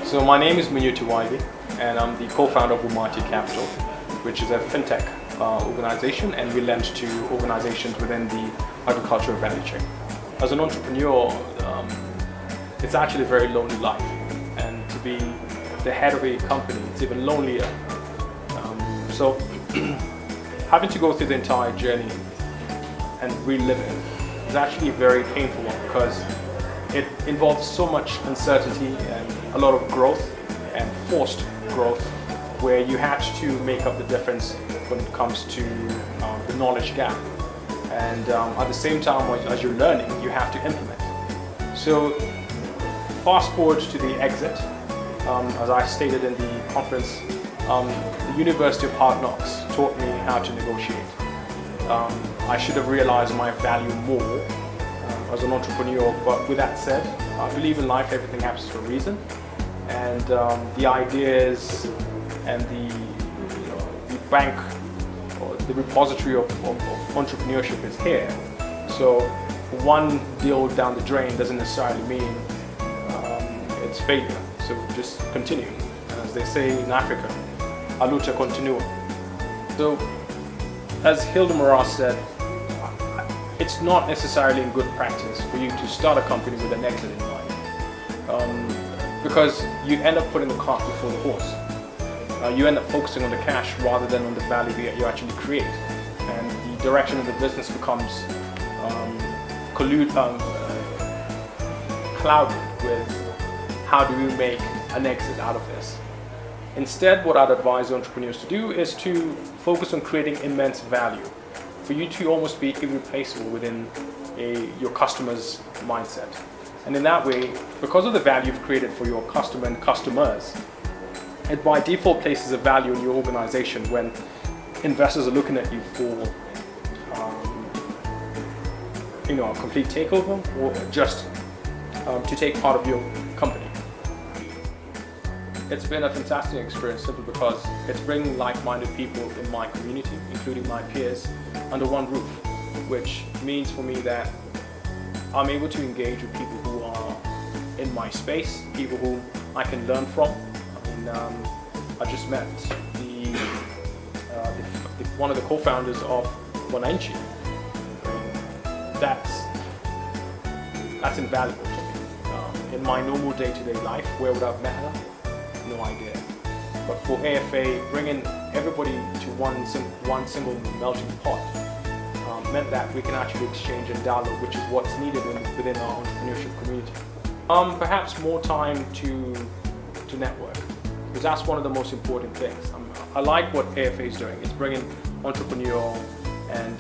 So my name is Munyutu Waigi, and I'm the co-founder of Munyutu Capital, which is a fintech organization, and we lend to organizations within the agricultural value chain. As an entrepreneur, it's actually a very lonely life, and to be the head of a company, it's even lonelier. So having to go through the entire journey and relive it is actually a very painful one, because it involves so much uncertainty and a lot of growth and forced growth, where you had to make up the difference when it comes to the knowledge gap. And at the same time, as you're learning, you have to implement. So fast forward to the exit, as I stated in the conference, the University of Hard Knocks taught me how to negotiate. I should have realized my value more as an entrepreneur, but with that said, I believe in life everything happens for a reason, and the ideas and the bank or the repository of entrepreneurship is here. So one deal down the drain doesn't necessarily mean it's failure. So just continue, and as they say in Africa, a luta continua. So as Hilda Moraz said, it's not necessarily in good practice for you to start a company with an exit in mind, because you end up putting the cart before the horse. You end up focusing on the cash rather than on the value that you actually create, and the direction of the business becomes clouded with how do we make an exit out of this. Instead, what I'd advise entrepreneurs to do is to focus on creating immense value, for you to almost be irreplaceable within your customer's mindset. And in that way, because of the value you've created for your customer and customers, it by default places a value in your organization when investors are looking at you for a complete takeover, or just to take part of your company. It's been a fantastic experience simply because it's bringing like-minded people in my community, including my peers, under one roof, which means for me that I'm able to engage with people who are in my space, people who I can learn from. I just met one of the co-founders of Waigi. That's invaluable to me. In my normal day-to-day life, where would I have met her? No idea. But for AfA, bringing everybody to one single melting pot meant that we can actually exchange and dialogue, which is what's needed within our entrepreneurship community. Perhaps more time to network, because that's one of the most important things. I like what AfA is doing. It's bringing entrepreneur and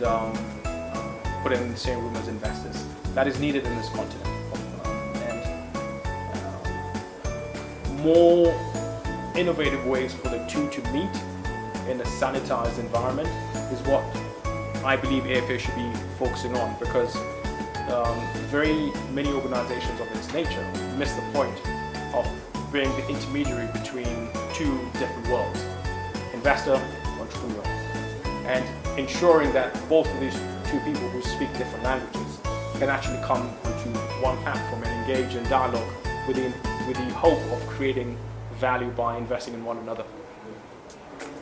put it in the same room as investors. That is needed in this continent. More innovative ways for the two to meet in a sanitized environment is what I believe AfA should be focusing on, because very many organizations of its nature miss the point of being the intermediary between two different worlds, investor, entrepreneur, and ensuring that both of these two people who speak different languages can actually come onto one platform and engage in dialogue with the hope of creating value by investing in one another.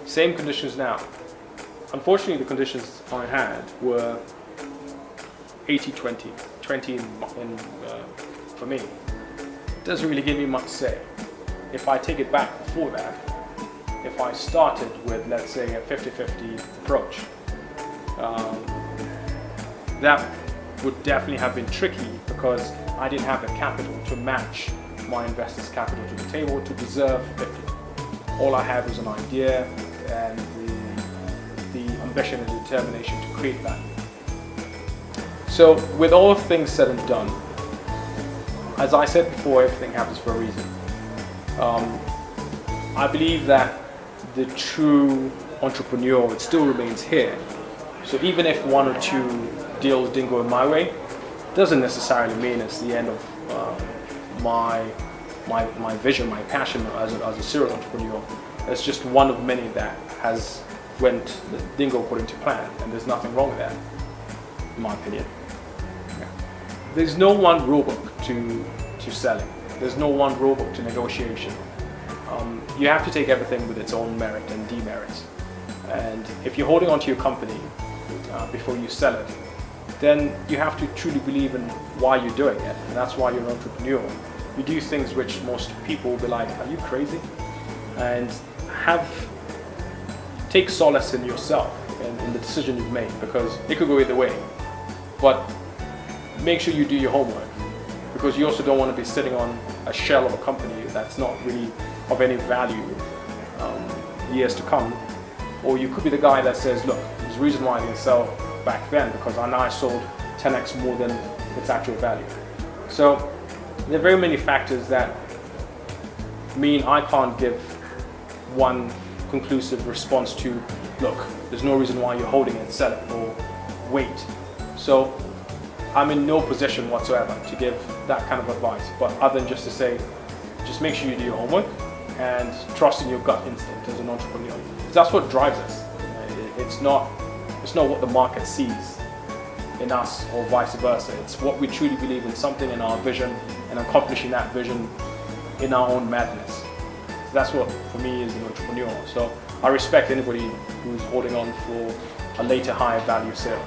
Same conditions now. Unfortunately, the conditions I had were 80-20, 20 for me. It doesn't really give me much say. If I take it back before that, if I started with, let's say, a 50-50 approach, that would definitely have been tricky, because I didn't have the capital to match my investors' capital to the table to deserve 50. All I had was an idea and the ambition and determination to create value. So with all things said and done, as I said before, everything happens for a reason. I believe that the true entrepreneur, it still remains here. So even if one or two deals didn't go in my way, doesn't necessarily mean it's the end of my vision, my passion as a serial entrepreneur. It's just one of many that has didn't go according to plan, and there's nothing wrong with that, in my opinion. There's no one rulebook to selling. There's no one rulebook to negotiation. You have to take everything with its own merit and demerits. And if you're holding onto your company before you sell it, then you have to truly believe in why you're doing it. And that's why you're an entrepreneur. You do things which most people will be like, are you crazy? And take solace in yourself and in the decision you've made, because it could go either way. But make sure you do your homework, because you also don't want to be sitting on a shell of a company that's not really of any value years to come. Or you could be the guy that says, look, there's a reason why I didn't sell back then, because I now sold 10x more than its actual value. So there are very many factors that mean I can't give one conclusive response to, look, there's no reason why you're holding it, sell it, or wait. So I'm in no position whatsoever to give that kind of advice, but other than just to say, just make sure you do your homework and trust in your gut instinct as an entrepreneur. Because that's what drives us. It's not what the market sees in us or vice versa. It's what we truly believe in, something in our vision, and accomplishing that vision in our own madness. So that's what, for me, is an entrepreneur. So I respect anybody who's holding on for a later higher value sale.